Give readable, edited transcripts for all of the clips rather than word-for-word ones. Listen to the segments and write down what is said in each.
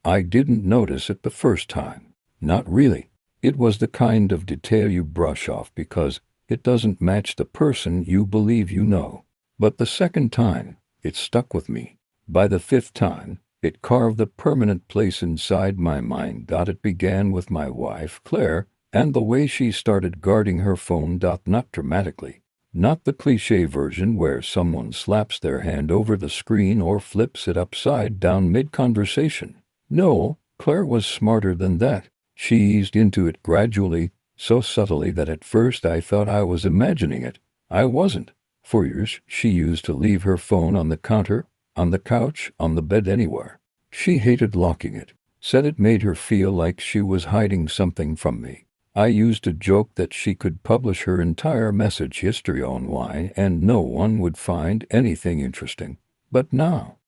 I didn't notice it the first time. Not really. It was the kind of detail you brush off because it doesn't match the person you believe you know. But the second time, it stuck with me. By the fifth time, it carved a permanent place inside my mind. It began with my wife, Claire, and the way she started guarding her phone. Not dramatically. Not the cliché version where someone slaps their hand over the screen or flips it upside down mid-conversation. No, Claire was smarter than that. She eased into it gradually, so subtly that at first I thought I was imagining it. I wasn't. For years, she used to leave her phone on the counter, on the couch, on the bed, anywhere. She hated locking it, said it made her feel like she was hiding something from me. I used to joke that she could publish her entire message history online and no one would find anything interesting. But now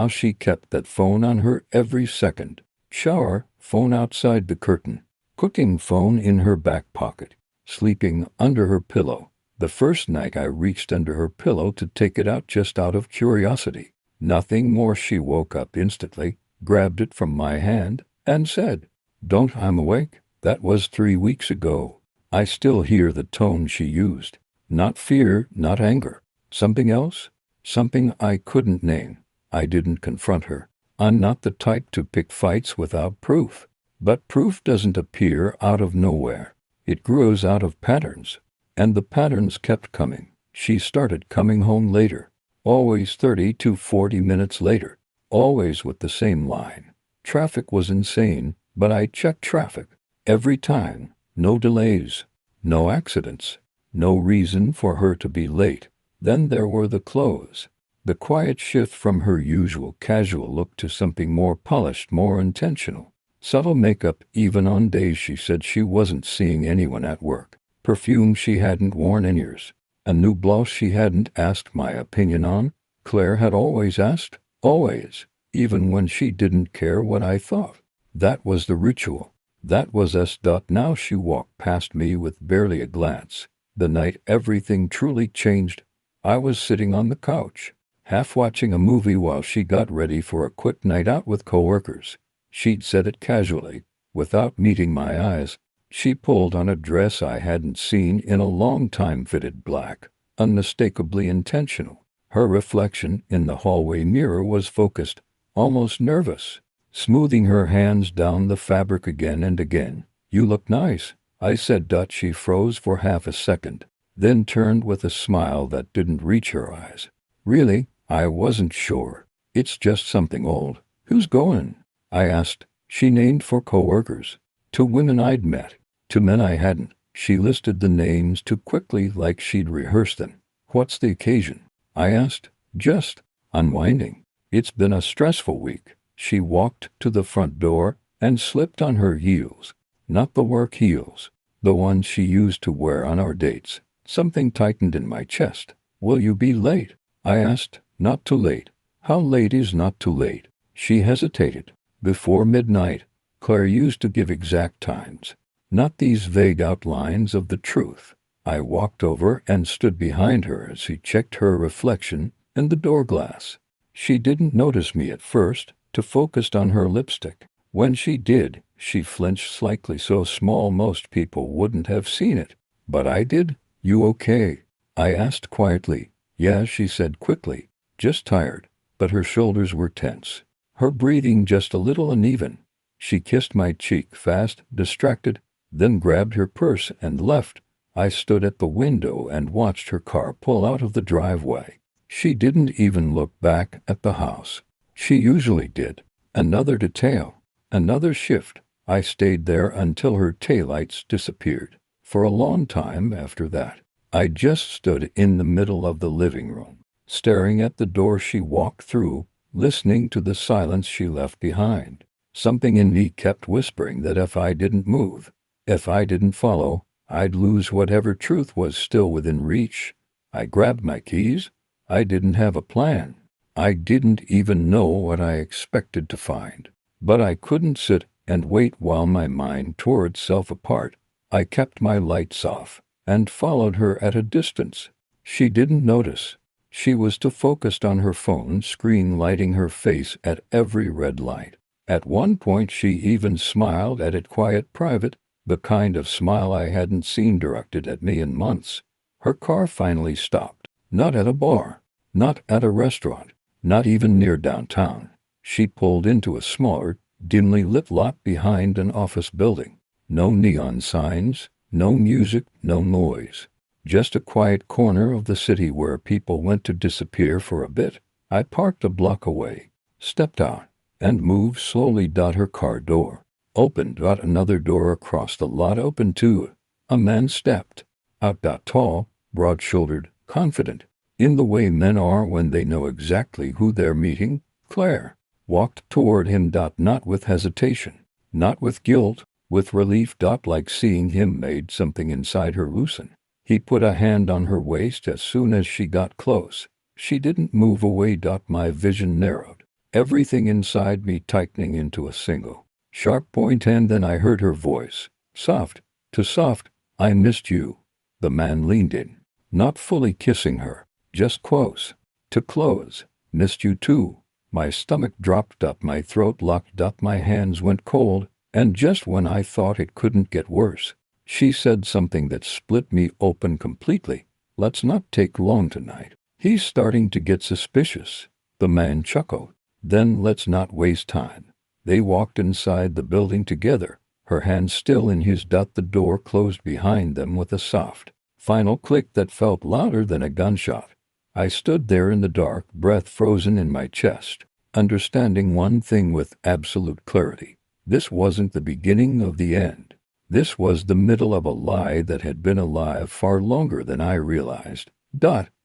she kept that phone on her every second. Shower, phone outside the curtain. Cooking, phone in her back pocket. Sleeping, under her pillow. The first night I reached under her pillow to take it out just out of curiosity. Nothing more. She woke up instantly, grabbed it from my hand, and said, "Don't, I'm awake." That was 3 weeks ago. I still hear the tone she used. Not fear, not anger. Something else? Something I couldn't name. I didn't confront her. I'm not the type to pick fights without proof. But proof doesn't appear out of nowhere. It grows out of patterns. And the patterns kept coming. She started coming home later. Always 30 to 40 minutes later. Always with the same line. Traffic was insane, but I checked traffic. Every time. No delays. No accidents. No reason for her to be late. Then there were the clothes. The quiet shift from her usual casual look to something more polished, more intentional. Subtle makeup even on days she said she wasn't seeing anyone at work. Perfume she hadn't worn in years. A new blouse she hadn't asked my opinion on. Claire had always asked, always, even when she didn't care what I thought. That was the ritual. That was us. Now she walked past me with barely a glance. The night everything truly changed, I was sitting on the couch, half watching a movie while she got ready for a quick night out with coworkers. She'd said it casually, without meeting my eyes. She pulled on a dress I hadn't seen in a long time, fitted black, unmistakably intentional. Her reflection in the hallway mirror was focused, almost nervous, smoothing her hands down the fabric again and again. "You look nice," I said. She froze for half a second, then turned with a smile that didn't reach her eyes. "Really? I wasn't sure. It's just something old." "Who's going?" I asked. She named 4 coworkers. 2 women I'd met. 2 men I hadn't. She listed the names too quickly, like she'd rehearsed them. "What's the occasion?" I asked. "Just unwinding. It's been a stressful week." She walked to the front door and slipped on her heels. Not the work heels. The ones she used to wear on our dates. Something tightened in my chest. "Will you be late?" I asked. "Not too late." "How late is not too late?" She hesitated. "Before midnight." Claire used to give exact times. Not these vague outlines of the truth. I walked over and stood behind her as she checked her reflection in the door glass. She didn't notice me at first, too focused on her lipstick. When she did, she flinched slightly, so small most people wouldn't have seen it. But I did. "You okay?" I asked quietly. "Yeah," she said quickly. "Just tired." But her shoulders were tense. Her breathing just a little uneven. She kissed my cheek fast, distracted, then grabbed her purse and left. I stood at the window and watched her car pull out of the driveway. She didn't even look back at the house. She usually did. Another detail. Another shift. I stayed there until her taillights disappeared. For a long time after that, I just stood in the middle of the living room, staring at the door she walked through, listening to the silence she left behind. Something in me kept whispering that if I didn't move, if I didn't follow, I'd lose whatever truth was still within reach. I grabbed my keys. I didn't have a plan. I didn't even know what I expected to find. But I couldn't sit and wait while my mind tore itself apart. I kept my lights off and followed her at a distance. She didn't notice. She was too focused on her phone screen, lighting her face at every red light. At one point she even smiled at it quiet private, the kind of smile I hadn't seen directed at me in months. Her car finally stopped. Not at a bar. Not at a restaurant. Not even near downtown. She pulled into a smaller, dimly lit lot behind an office building. No neon signs, no music, no noise. Just a quiet corner of the city where people went to disappear for a bit. I parked a block away, stepped out, and moved slowly. Her car door opened. Another door across the lot opened too. A man stepped out. Tall, broad-shouldered, confident, in the way men are when they know exactly who they're meeting. Claire walked toward him. Not with hesitation, not with guilt, with relief. Like seeing him made something inside her loosen. He put a hand on her waist as soon as she got close. She didn't move away. My vision narrowed, everything inside me tightening into a single, sharp point, and then I heard her voice, soft, too soft. "I missed you." The man leaned in, not fully kissing her, just close, too close. "Missed you too." My stomach dropped. My throat locked. My hands went cold, and just when I thought it couldn't get worse, she said something that split me open completely. "Let's not take long tonight." "He's starting to get suspicious." The man chuckled. "Then let's not waste time." They walked inside the building together, her hand still in his. The door closed behind them with a soft, final click that felt louder than a gunshot. I stood there in the dark, breath frozen in my chest, understanding one thing with absolute clarity. This wasn't the beginning of the end. This was the middle of a lie that had been alive far longer than I realized.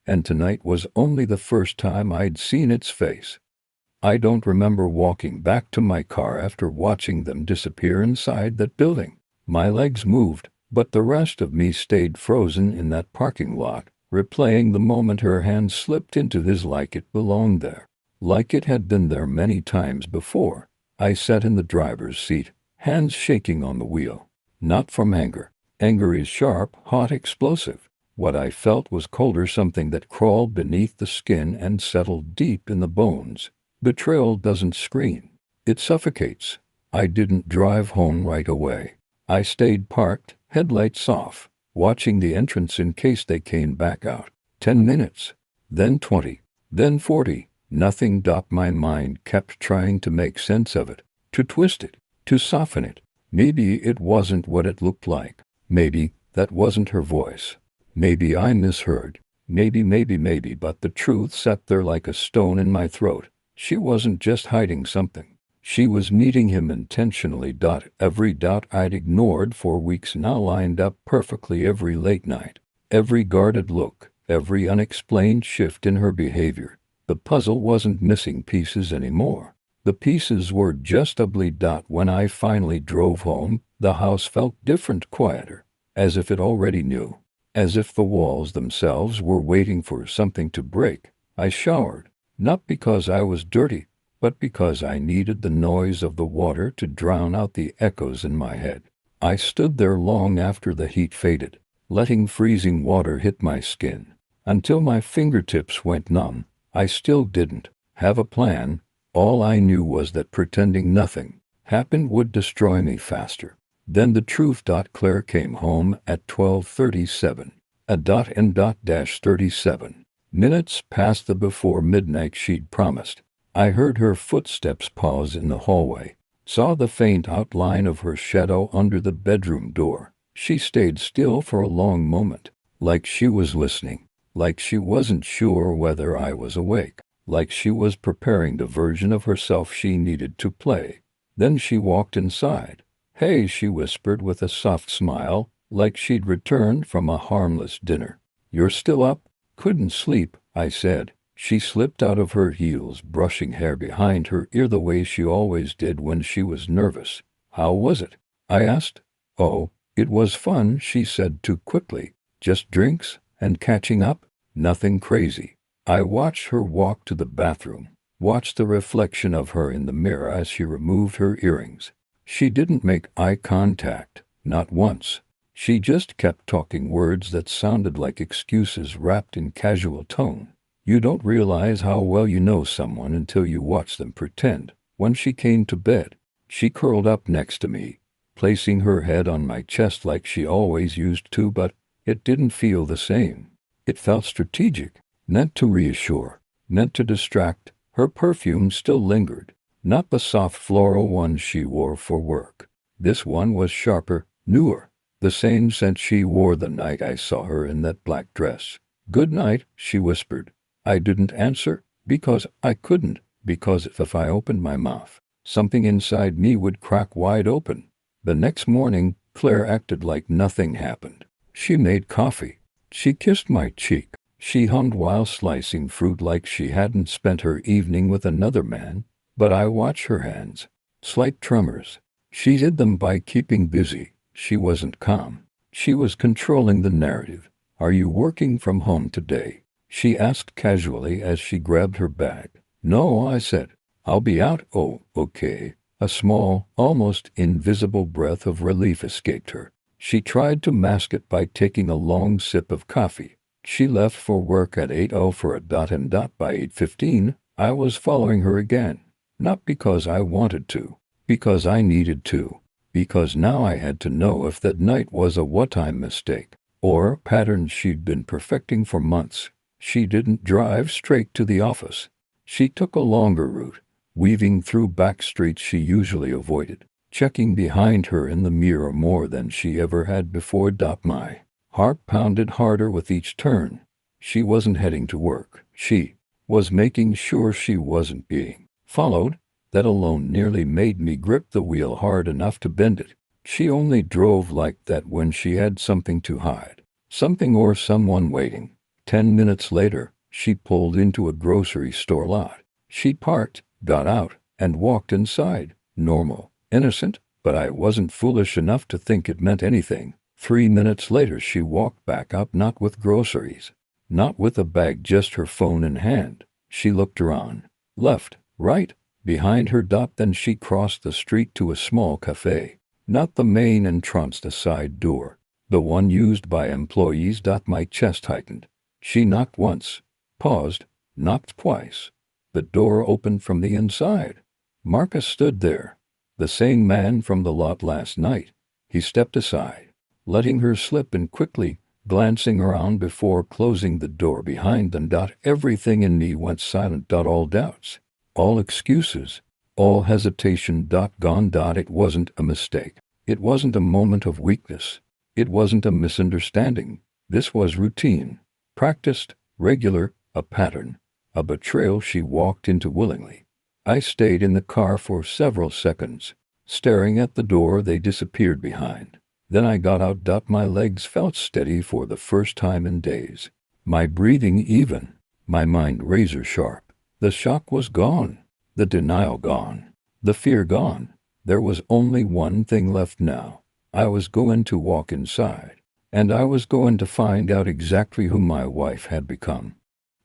And tonight was only the first time I'd seen its face. I don't remember walking back to my car after watching them disappear inside that building. My legs moved, but the rest of me stayed frozen in that parking lot, replaying the moment her hand slipped into his like it belonged there, like it had been there many times before. I sat in the driver's seat, hands shaking on the wheel. Not from anger. Anger is sharp, hot, explosive. What I felt was colder, something that crawled beneath the skin and settled deep in the bones. Betrayal doesn't scream. It suffocates. I didn't drive home right away. I stayed parked, headlights off, watching the entrance in case they came back out. 10 minutes. Then 20. Then 40. Nothing. My mind kept trying to make sense of it, to twist it, to soften it. Maybe it wasn't what it looked like. Maybe that wasn't her voice. Maybe I misheard. Maybe, but the truth sat there like a stone in my throat. She wasn't just hiding something. She was meeting him intentionally. Every doubt I'd ignored for weeks now lined up perfectly. Every late night, every guarded look, every unexplained shift in her behavior. The puzzle wasn't missing pieces anymore. The pieces were just a bleed. When I finally drove home, the house felt different, quieter, as if it already knew, as if the walls themselves were waiting for something to break. I showered, not because I was dirty, but because I needed the noise of the water to drown out the echoes in my head. I stood there long after the heat faded, letting freezing water hit my skin, until my fingertips went numb. I still didn't have a plan. All I knew was that pretending nothing happened would destroy me faster. Then the truth. Claire came home at 12:37. -37 minutes past the before midnight she'd promised. I heard her footsteps pause in the hallway, saw the faint outline of her shadow under the bedroom door. She stayed still for a long moment, like she was listening, like she wasn't sure whether I was awake, like she was preparing the version of herself she needed to play. Then she walked inside. "Hey," she whispered with a soft smile, like she'd returned from a harmless dinner. "You're still up?" "Couldn't sleep," I said. She slipped out of her heels, brushing hair behind her ear the way she always did when she was nervous. "How was it?" I asked. "Oh, it was fun," she said too quickly. "Just drinks and catching up. Nothing crazy." I watched her walk to the bathroom, watched the reflection of her in the mirror as she removed her earrings. She didn't make eye contact, not once. She just kept talking, words that sounded like excuses wrapped in casual tone. "You don't realize how well you know someone until you watch them pretend." When she came to bed, she curled up next to me, placing her head on my chest like she always used to, but it didn't feel the same. It felt strategic, meant to reassure, meant to distract. Her perfume still lingered, not the soft floral one she wore for work. This one was sharper, newer, the same scent she wore the night I saw her in that black dress. "Good night," she whispered. I didn't answer, because I couldn't, because if I opened my mouth, something inside me would crack wide open. The next morning, Claire acted like nothing happened. She made coffee. She kissed my cheek. She hummed while slicing fruit like she hadn't spent her evening with another man. But I watched her hands. Slight tremors. She hid them by keeping busy. She wasn't calm. She was controlling the narrative. "Are you working from home today?" she asked casually as she grabbed her bag. "No," I said. "I'll be out." "Oh, okay." A small, almost invisible breath of relief escaped her. She tried to mask it by taking a long sip of coffee. She left for work at 8:00 for a dot and dot by 8:15. I was following her again. Not because I wanted to. Because I needed to. Because now I had to know if that night was a one-time mistake or a pattern she'd been perfecting for months. She didn't drive straight to the office. She took a longer route, weaving through back streets she usually avoided, checking behind her in the mirror more than she ever had before. My heart pounded harder with each turn. She wasn't heading to work. She was making sure she wasn't being followed. That alone nearly made me grip the wheel hard enough to bend it. She only drove like that when she had something to hide. Something or someone waiting. 10 minutes later, she pulled into a grocery store lot. She parked, got out, and walked inside. Normal, innocent, but I wasn't foolish enough to think it meant anything. 3 minutes later she walked back up, not with groceries, not with a bag, just her phone in hand. She looked around. Left, right, behind her. Then she crossed the street to a small cafe. Not the main entrance, the side door. The one used by employees. My chest tightened. She knocked once, paused, knocked twice. The door opened from the inside. Marcus stood there. The same man from the lot last night. He stepped aside, letting her slip in quickly, glancing around before closing the door behind them. Everything in me went silent. All doubts, all excuses, all hesitation. Gone. It wasn't a mistake. It wasn't a moment of weakness. It wasn't a misunderstanding. This was routine, practiced, regular, a pattern, a betrayal she walked into willingly. I stayed in the car for several seconds, staring at the door they disappeared behind. Then I got out. My legs felt steady for the first time in days. My breathing even. My mind razor sharp. The shock was gone. The denial gone. The fear gone. There was only one thing left now. I was going to walk inside, and I was going to find out exactly who my wife had become.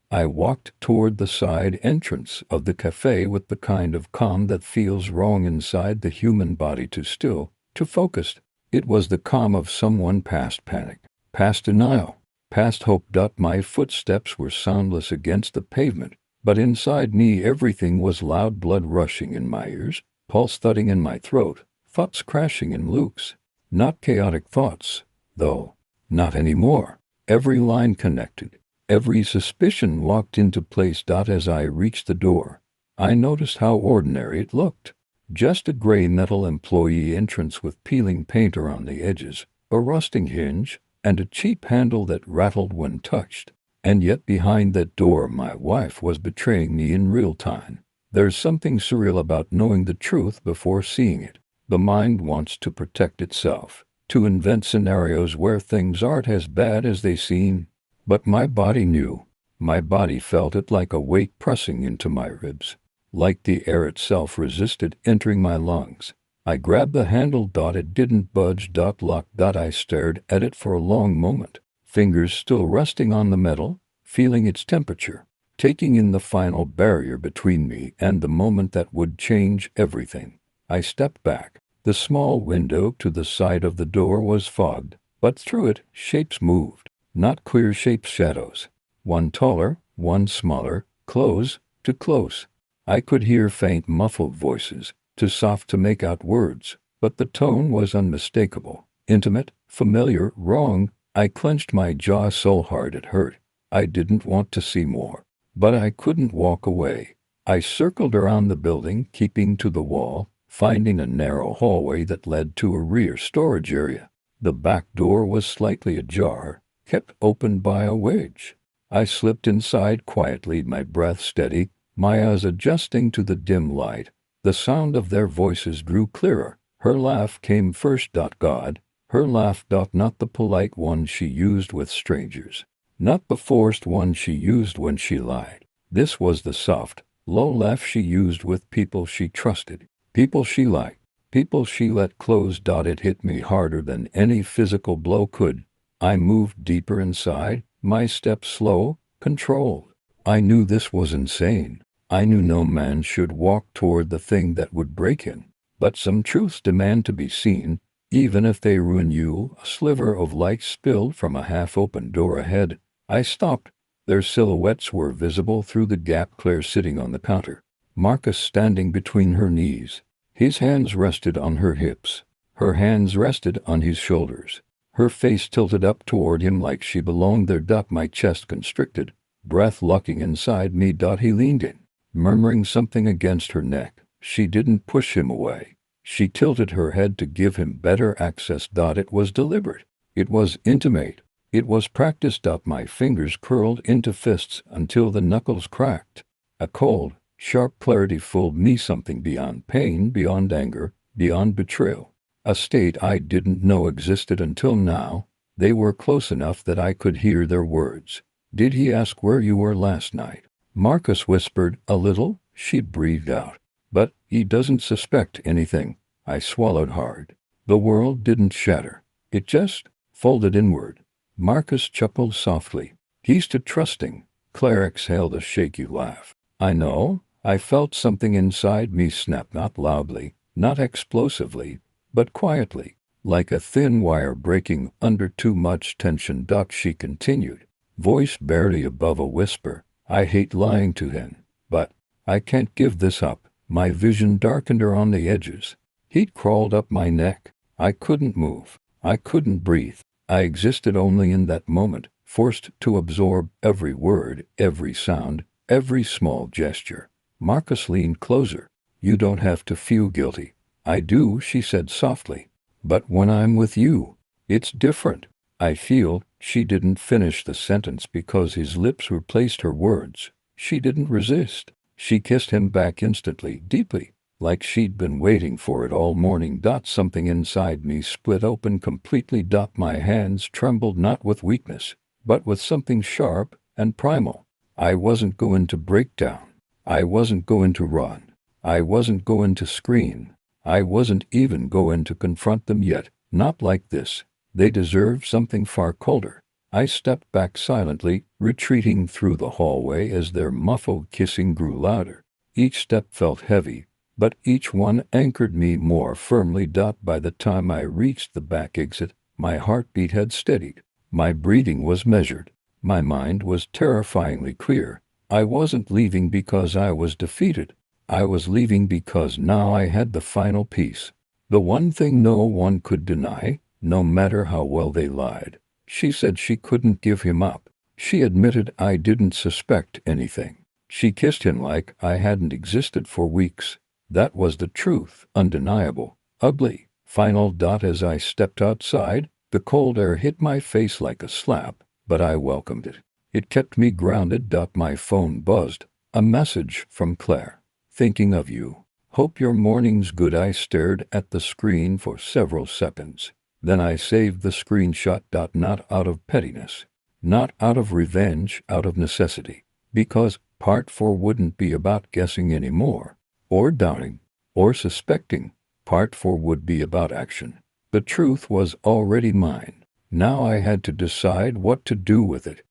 I walked toward the side entrance of the cafe with the kind of calm that feels wrong inside the human body. Too still, too focused. It was the calm of someone past panic, past denial, past hope. My footsteps were soundless against the pavement, but inside me everything was loud. Blood rushing in my ears, pulse thudding in my throat, thoughts crashing in loops. Not chaotic thoughts, though. Not anymore. Every line connected. Every suspicion locked into place. As I reached the door, I noticed how ordinary it looked. Just a gray metal employee entrance with peeling paint around the edges, a rusting hinge, and a cheap handle that rattled when touched. And yet behind that door my wife was betraying me in real time. There's something surreal about knowing the truth before seeing it. The mind wants to protect itself, to invent scenarios where things aren't as bad as they seem. But my body knew. My body felt it, like a weight pressing into my ribs. Like the air itself resisted entering my lungs. I grabbed the handle. It didn't budge. Locked. I stared at it for a long moment, fingers still resting on the metal, feeling its temperature, taking in the final barrier between me and the moment that would change everything. I stepped back. The small window to the side of the door was fogged, but through it shapes moved. Not clear shapes, shadows. One taller, one smaller, close to close. I could hear faint muffled voices, too soft to make out words, but the tone was unmistakable. Intimate, familiar, wrong. I clenched my jaw so hard it hurt. I didn't want to see more. But I couldn't walk away. I circled around the building, keeping to the wall, finding a narrow hallway that led to a rear storage area. The back door was slightly ajar, kept open by a wedge. I slipped inside quietly, my breath steady, my eyes adjusting to the dim light. The sound of their voices grew clearer. Her laugh came first. God, her laugh. Not the polite one she used with strangers. Not the forced one she used when she lied. This was the soft, low laugh she used with people she trusted, people she liked, people she let close. It hit me harder than any physical blow could. I moved deeper inside, my steps slow, controlled. I knew this was insane. I knew no man should walk toward the thing that would break him. But some truths demand to be seen, even if they ruin you. A sliver of light spilled from a half-open door ahead. I stopped. Their silhouettes were visible through the gap. Claire sitting on the counter. Marcus standing between her knees. His hands rested on her hips. Her hands rested on his shoulders. Her face tilted up toward him like she belonged there. My chest constricted, breath locking inside me. He leaned in, murmuring something against her neck. She didn't push him away. She tilted her head to give him better access. It was deliberate. It was intimate. It was practiced. My fingers curled into fists until the knuckles cracked. A cold, sharp clarity filled me, something beyond pain, beyond anger, beyond betrayal. A state I didn't know existed until now. They were close enough that I could hear their words. Did he ask where you were last night? Marcus whispered. A little, she breathed out. But he doesn't suspect anything. I swallowed hard. The world didn't shatter. It just folded inward. Marcus chuckled softly. He's too trusting. Claire exhaled a shaky laugh. I know. I felt something inside me snap, not loudly, not explosively, but quietly, like a thin wire breaking under too much tension. She continued, voice barely above a whisper. I hate lying to him, but I can't give this up. My vision darkened around the edges. Heat crawled up my neck. I couldn't move. I couldn't breathe. I existed only in that moment, forced to absorb every word, every sound, every small gesture. Marcus leaned closer. You don't have to feel guilty. I do, she said softly. But when I'm with you, it's different. I feel. She didn't finish the sentence because his lips replaced her words. She didn't resist. She kissed him back instantly, deeply, like she'd been waiting for it all morning. Something inside me split open completely. My hands trembled, not with weakness, but with something sharp and primal. I wasn't going to break down. I wasn't going to run. I wasn't going to scream. I wasn't even going to confront them yet. Not like this. They deserved something far colder. I stepped back silently, retreating through the hallway as their muffled kissing grew louder. Each step felt heavy, but each one anchored me more firmly. By the time I reached the back exit, my heartbeat had steadied. My breathing was measured. My mind was terrifyingly clear. I wasn't leaving because I was defeated. I was leaving because now I had the final piece. The one thing no one could deny, no matter how well they lied. She said she couldn't give him up. She admitted I didn't suspect anything. She kissed him like I hadn't existed for weeks. That was the truth, undeniable, ugly, final. As I stepped outside, the cold air hit my face like a slap, but I welcomed it. It kept me grounded. My phone buzzed. A message from Claire. Thinking of you. Hope your morning's good. I stared at the screen for several seconds. Then I saved the screenshot. Not out of pettiness. Not out of revenge, out of necessity. Because part 4 wouldn't be about guessing anymore. Or doubting. Or suspecting. Part 4 would be about action. The truth was already mine. Now I had to decide what to do with it.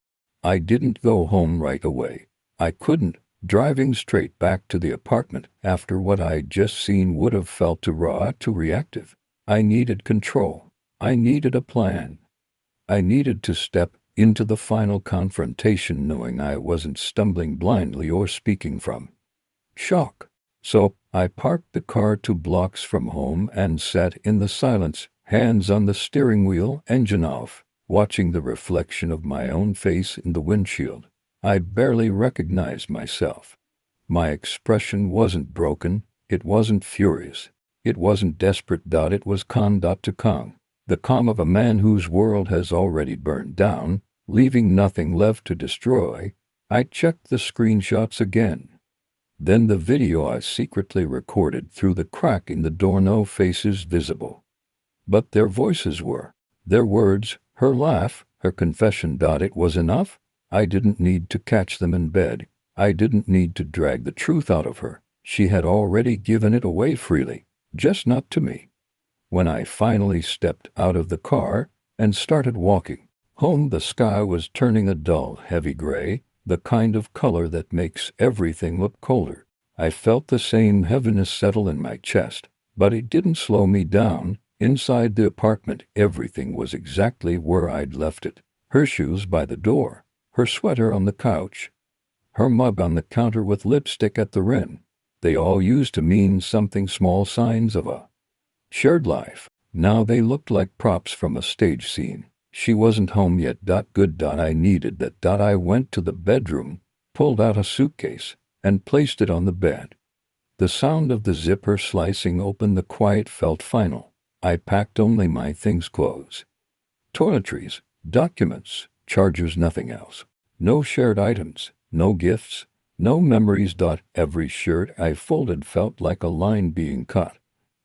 I didn't go home right away. I couldn't. Driving straight back to the apartment after what I'd just seen would have felt too raw, too reactive. I needed control. I needed a plan. I needed to step into the final confrontation knowing I wasn't stumbling blindly or speaking from Shock. So I parked the car 2 blocks from home and sat in the silence, hands on the steering wheel, engine off, watching the reflection of my own face in the windshield. I barely recognized myself. My expression wasn't broken, it wasn't furious, it wasn't desperate. It was calm. To calm. The calm of a man whose world has already burned down, leaving nothing left to destroy. I checked the screenshots again. Then the video I secretly recorded through the crack in the door. No faces visible. But their voices were. Their words, her laugh, her confession. It was enough. I didn't need to catch them in bed. I didn't need to drag the truth out of her. She had already given it away freely, just not to me. When I finally stepped out of the car and started walking home, the sky was turning a dull, heavy gray, the kind of color that makes everything look colder. I felt the same heaviness settle in my chest, but it didn't slow me down. Inside the apartment, everything was exactly where I'd left it. Her shoes by the door, her sweater on the couch, her mug on the counter with lipstick at the rim. They all used to mean something, small signs of a shared life. Now they looked like props from a stage scene. She wasn't home yet. Good. I needed that. I went to the bedroom, pulled out a suitcase, and placed it on the bed. The sound of the zipper slicing open the quiet felt final. I packed only my things: clothes, toiletries, documents, chargers, nothing else. No shared items, no gifts, no memories. Every shirt I folded felt like a line being cut.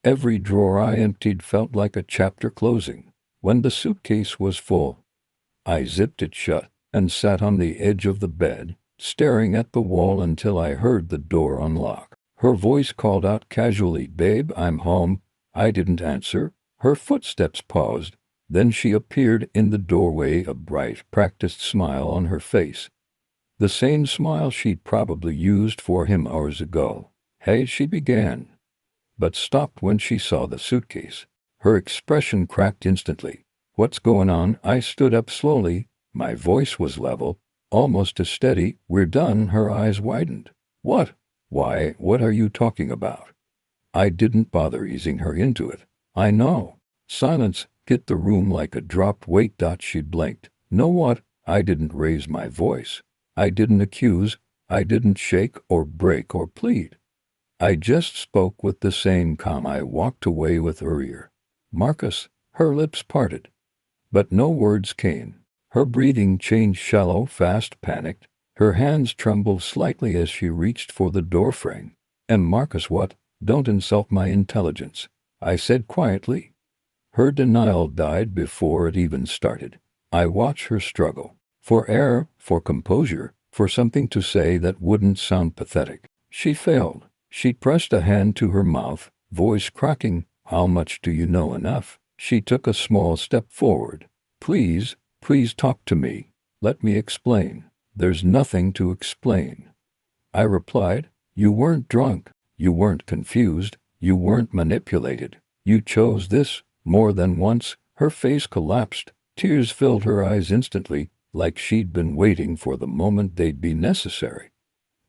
Every drawer I emptied felt like a chapter closing. When the suitcase was full, I zipped it shut and sat on the edge of the bed, staring at the wall until I heard the door unlock. Her voice called out casually, "Babe, I'm home." I didn't answer. Her footsteps paused. Then she appeared in the doorway, a bright, practiced smile on her face. The same smile she'd probably used for him hours ago. "Hey," she began, but stopped when she saw the suitcase. Her expression cracked instantly. "What's going on?" I stood up slowly. My voice was level, almost as steady. "We're done." Her eyes widened. "What? Why, what are you talking about?" I didn't bother easing her into it. "I know." Silence hit the room like a dropped weight. She blinked. "Know what?" I didn't raise my voice. I didn't accuse. I didn't shake or break or plead. I just spoke with the same calm I walked away with earlier. "Marcus." Her lips parted, but no words came. Her breathing changed, shallow, fast, panicked. Her hands trembled slightly as she reached for the doorframe. "Marcus, what?" "Don't insult my intelligence," I said quietly. Her denial died before it even started. I watched her struggle. For air, for composure, for something to say that wouldn't sound pathetic. She failed. She pressed a hand to her mouth, voice cracking. "How much do you know?" "Enough." She took a small step forward. Please talk to me. Let me explain." "There's nothing to explain," I replied. "You weren't drunk. You weren't confused. You weren't manipulated. You chose this." More than once, her face collapsed. Tears filled her eyes instantly, like she'd been waiting for the moment they'd be necessary.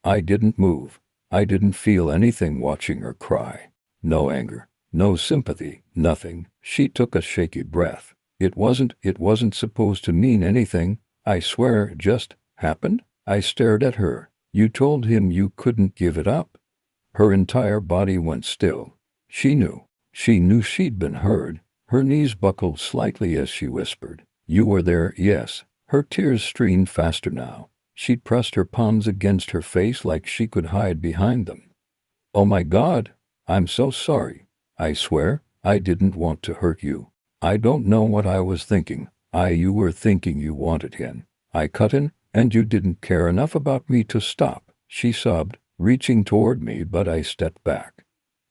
I didn't move. I didn't feel anything watching her cry. No anger, no sympathy, nothing. She took a shaky breath. It wasn't supposed to mean anything. I swear it just happened." I stared at her. "You told him you couldn't give it up." Her entire body went still. She knew. She knew she'd been heard. Her knees buckled slightly as she whispered, "You were there." "Yes." Her tears streamed faster now. She pressed her palms against her face like she could hide behind them. "Oh my God, I'm so sorry. I swear, I didn't want to hurt you. I don't know what I was thinking." You were thinking you wanted him." I cut in, "and you didn't care enough about me to stop." She sobbed, reaching toward me, but I stepped back.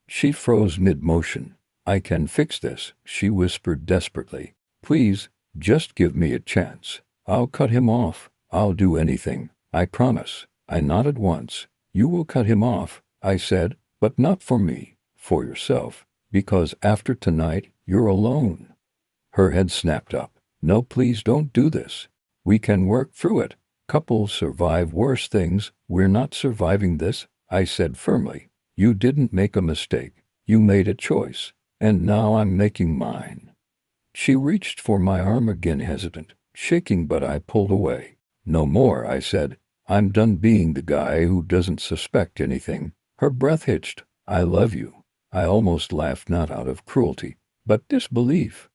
She froze mid-motion. "I can fix this," she whispered desperately. "Please, just give me a chance. I'll cut him off. I'll do anything. I promise." I nodded once. "You will cut him off," I said, "but not for me, for yourself, because after tonight, you're alone." Her head snapped up. "No, please don't do this. We can work through it. Couples survive worse things. We're not surviving this." I said firmly. You didn't make a mistake. You made a choice. And now I'm making mine. She reached for my arm again, hesitant, shaking, but I pulled away. No more, I said. I'm done being the guy who doesn't suspect anything. Her breath hitched. I love you. I almost laughed, not out of cruelty, but disbelief.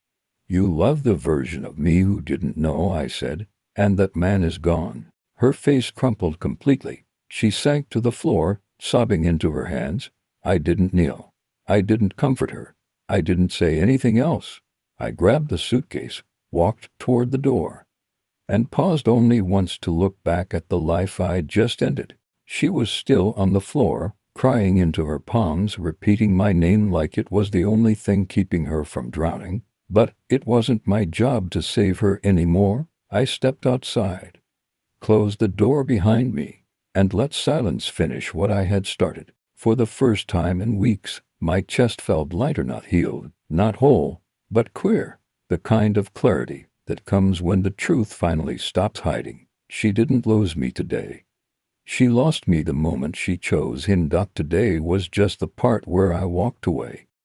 You love the version of me who didn't know, I said, and that man is gone. Her face crumpled completely. She sank to the floor, sobbing into her hands. I didn't kneel. I didn't comfort her. I didn't say anything else. I grabbed the suitcase, walked toward the door, and paused only once to look back at the life I'd just ended. She was still on the floor, crying into her palms, repeating my name like it was the only thing keeping her from drowning. But it wasn't my job to save her anymore. I stepped outside, closed the door behind me, and let silence finish what I had started. For the first time in weeks, my chest felt lighter, not healed, not whole, but clear, the kind of clarity that comes when the truth finally stops hiding. She didn't lose me today. She lost me the moment she chose him. Today was just the part where I walked away.